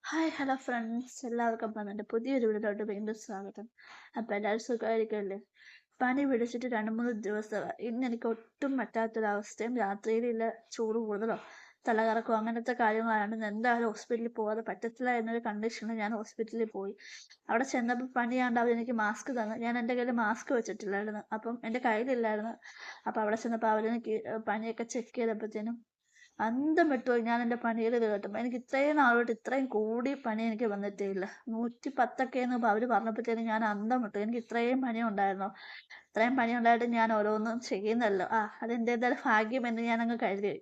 Hi hello friends, എല്ലാവർക്കും എൻ്റെ പുതിയൊരു വീഡിയോയിലോട്ട് വീണ്ടും സ്വാഗതം. അപ്പോൾ എല്ലാവരും സുഖമായിരിക്കുമല്ലേ? പനി പിടിച്ചിട്ട് 2-3 ദിവസമായി. ഇന്ന് എനിക്ക് ഒട്ടും പറ്റാത്തൊരവസ്ഥയും, രാത്രിയിലില്ല ചൂട് കൂടുതലോ തലകറക്കോ അങ്ങനത്തെ കാര്യങ്ങളാണ്. എന്തായാലും ഹോസ്പിറ്റലിൽ പോകാതെ പറ്റത്തില്ല എന്നൊരു കണ്ടീഷനിൽ ഞാൻ ഹോസ്പിറ്റലിൽ പോയി. അവിടെ ചെന്നപ്പോൾ പനിയാണ്ട് അവരെനിക്ക് മാസ്ക് തന്നു. ഞാൻ എൻ്റെ കയ്യിൽ മാസ്ക് വെച്ചിട്ടില്ലായിരുന്നു, അപ്പം എൻ്റെ കയ്യിലില്ലായിരുന്നു. അപ്പോൾ അവിടെ ചെന്നപ്പോൾ അവരെനിക്ക് പനിയൊക്കെ ചെക്ക് ചെയ്തപ്പോഴത്തേനും അന്തം വിട്ടുപോയി. ഞാൻ എൻ്റെ പണിയിൽ കേട്ടപ്പോൾ എനിക്ക് ഇത്രയും നാളോട്ട് ഇത്രയും കൂടി പനി എനിക്ക് വന്നിട്ടേ ഇല്ല. 110 അവർ പറഞ്ഞപ്പോഴത്തേനും ഞാൻ അന്തം വിട്ടു. എനിക്ക് ഇത്രയും പനി ഉണ്ടായിരുന്നോ? ഇത്രയും പനി ഉണ്ടായിട്ട് ഞാൻ ഓരോന്നും ചെയ്യുന്നല്ലോ. അതെൻ്റേതായ ഭാഗ്യമെന്ന് ഞാനങ്ങ് കരുതി.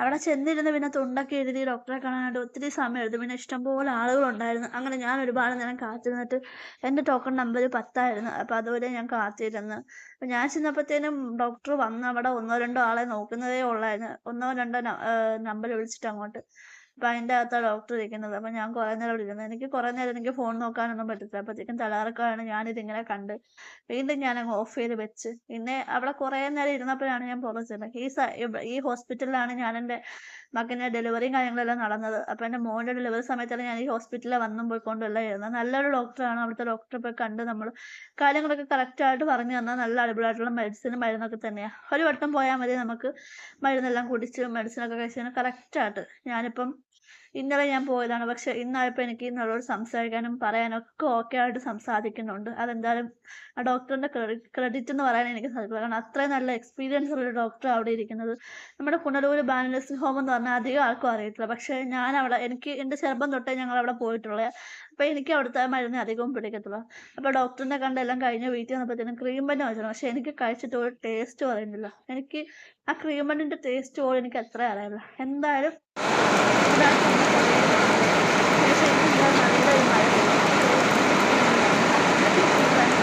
അവിടെ ചെന്നിരുന്ന് പിന്നെ തുണ്ടൊക്കെ എഴുതി ഡോക്ടറെ കാണാനായിട്ട് ഒത്തിരി സമയം എടുത്തു. പിന്നെ ഇഷ്ടംപോലെ ആളുകളുണ്ടായിരുന്നു. അങ്ങനെ ഞാൻ ഒരുപാട് നേരം കാത്തിരുന്നിട്ട് എൻ്റെ ടോക്കൺ നമ്പർ 10 അപ്പോൾ അതുവരെ ഞാൻ കാത്തിരുന്നു. അപ്പോൾ ഞാൻ ചെന്നപ്പോഴത്തേനും ഡോക്ടർ വന്ന് അവിടെ ഒന്നോ രണ്ടോ ആളെ നോക്കുന്നതേ ഉള്ളായിരുന്നു. ഒന്നോ രണ്ടോ നമ്പർ വിളിച്ചിട്ട് അങ്ങോട്ട്. അപ്പം അതിൻ്റെ അകത്താണ് ഡോക്ടർ ഇരിക്കുന്നത്. അപ്പം ഞാൻ കുറേ നേരം അവിടെ ഇരുന്നു. എനിക്ക് കുറേ നേരം എനിക്ക് ഫോൺ നോക്കാനൊന്നും പറ്റത്തില്ല. അപ്പോഴത്തേക്കും തലകറക്കമാണ്. ഞാനിതിങ്ങനെ കണ്ട് വീണ്ടും ഞാനങ്ങ് ഓഫ് ചെയ്ത് വെച്ച്. പിന്നെ അവിടെ കുറേ നേരം ഇരുന്നപ്പോഴാണ് ഞാൻ പുറത്തുനിന്നത്. ഈ ഹോസ്പിറ്റലിലാണ് ഞാൻ എൻ്റെ മകൻ്റെ ഡെലിവറിയും കാര്യങ്ങളെല്ലാം നടന്നത്. അപ്പോൾ എൻ്റെ മോൻ്റെ ഡെലിവറി സമയത്താണ് ഞാൻ ഈ ഹോസ്പിറ്റലിൽ വന്നും പോയിക്കൊണ്ടെല്ലാം ഇരുന്നത്. നല്ലൊരു ഡോക്ടറാണ്. അവിടുത്തെ ഡോക്ടറെ പോയി കണ്ട് നമ്മൾ കാര്യങ്ങളൊക്കെ കറക്റ്റായിട്ട് പറഞ്ഞു തന്നാൽ നല്ല അടിപൊളിയായിട്ടുള്ള മരുന്നൊക്കെ തന്നെയാണ്. ഒരു വട്ടം പോയാൽ മതി, നമുക്ക് മരുന്നെല്ലാം കുടിച്ച് മെഡിസിനൊക്കെ കഴിച്ച് കറക്റ്റായിട്ട്. ഞാനിപ്പം ഇന്നലെ ഞാൻ പോയതാണ്. പക്ഷെ ഇന്നായപ്പോൾ എനിക്ക് ഇന്നവരോട് സംസാരിക്കാനും പറയാനൊക്കെ ഓക്കെ ആയിട്ട് സംസാരിക്കുന്നുണ്ട്. അതെന്തായാലും ആ ഡോക്ടറിൻ്റെ ക്രെഡിറ്റ് എന്ന് പറയാൻ എനിക്ക് സാധിക്കില്ല. കാരണം അത്രയും നല്ല എക്സ്പീരിയൻസ് ഉള്ള ഡോക്ടർ അവിടെ ഇരിക്കുന്നത്. നമ്മുടെ പുനലൂർ ബാനലസ് ഹോം എന്ന് പറഞ്ഞാൽ അധികം ആർക്കും അറിയത്തില്ല. പക്ഷേ എനിക്ക് എൻ്റെ ചെറുപ്പം തൊട്ടേ ഞങ്ങളവിടെ പോയിട്ടുള്ളത്. അപ്പോൾ എനിക്ക് അവിടുത്തെ മരുന്ന് അധികവും പിടിക്കത്തുള്ളൂ. അപ്പോൾ ഡോക്ടറിനെ കണ്ടെല്ലാം കഴിഞ്ഞ് വീട്ടിൽ വന്നപ്പോഴത്തേനും ക്രീം ബന്ന് വെച്ചിരുന്നു. പക്ഷേ എനിക്ക് കഴിച്ചിട്ട് ഒരു ടേസ്റ്റ് പറയുന്നില്ല. എനിക്ക് ആ ക്രീം ബണ്ണിൻ്റെ ടേസ്റ്റ് പോലും എനിക്ക് അത്ര അറിയില്ല. എന്തായാലും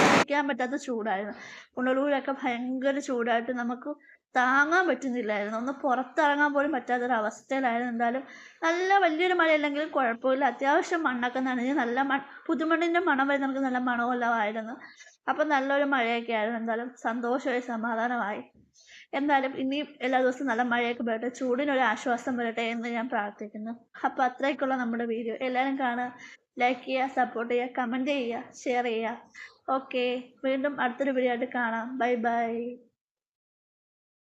സഹിക്കാൻ പറ്റാത്ത ചൂടായിരുന്നു. പുനലൂരൊക്കെ ഭയങ്കര ചൂടായിട്ട് നമുക്ക് താങ്ങാൻ പറ്റുന്നില്ലായിരുന്നു. ഒന്ന് പുറത്തിറങ്ങാൻ പോലും പറ്റാത്തൊരവസ്ഥയിലായിരുന്നു. എന്തായാലും നല്ല വലിയൊരു മഴയല്ലെങ്കിലും കുഴപ്പമില്ല. അത്യാവശ്യം മണ്ണൊക്കെ നനഞ്ഞ് നല്ല പുതുമണ്ണിൻ്റെ മണം വരെ നമുക്ക് നല്ല മണമെല്ലാം ആയിരുന്നു. അപ്പം നല്ലൊരു മഴയൊക്കെ ആയിരുന്നു. എന്തായാലും സന്തോഷമായി, സമാധാനമായി. എന്തായാലും ഇനിയും എല്ലാ ദിവസവും നല്ല മഴയൊക്കെ വരട്ടെ, ചൂടിനൊരു ആശ്വാസം വരട്ടെ എന്ന് ഞാൻ പ്രാർത്ഥിക്കുന്നു. അപ്പോൾ അത്രയ്ക്കുള്ള നമ്മുടെ വീഡിയോ. എല്ലാവരും കാണുക, ലൈക്ക് ചെയ്യുക, സപ്പോർട്ട് ചെയ്യുക, കമൻറ്റ് ചെയ്യുക, ഷെയർ ചെയ്യുക. ഓക്കെ, വീണ്ടും അടുത്തൊരു വീഡിയോ ആയിട്ട് കാണാം. Bye bye.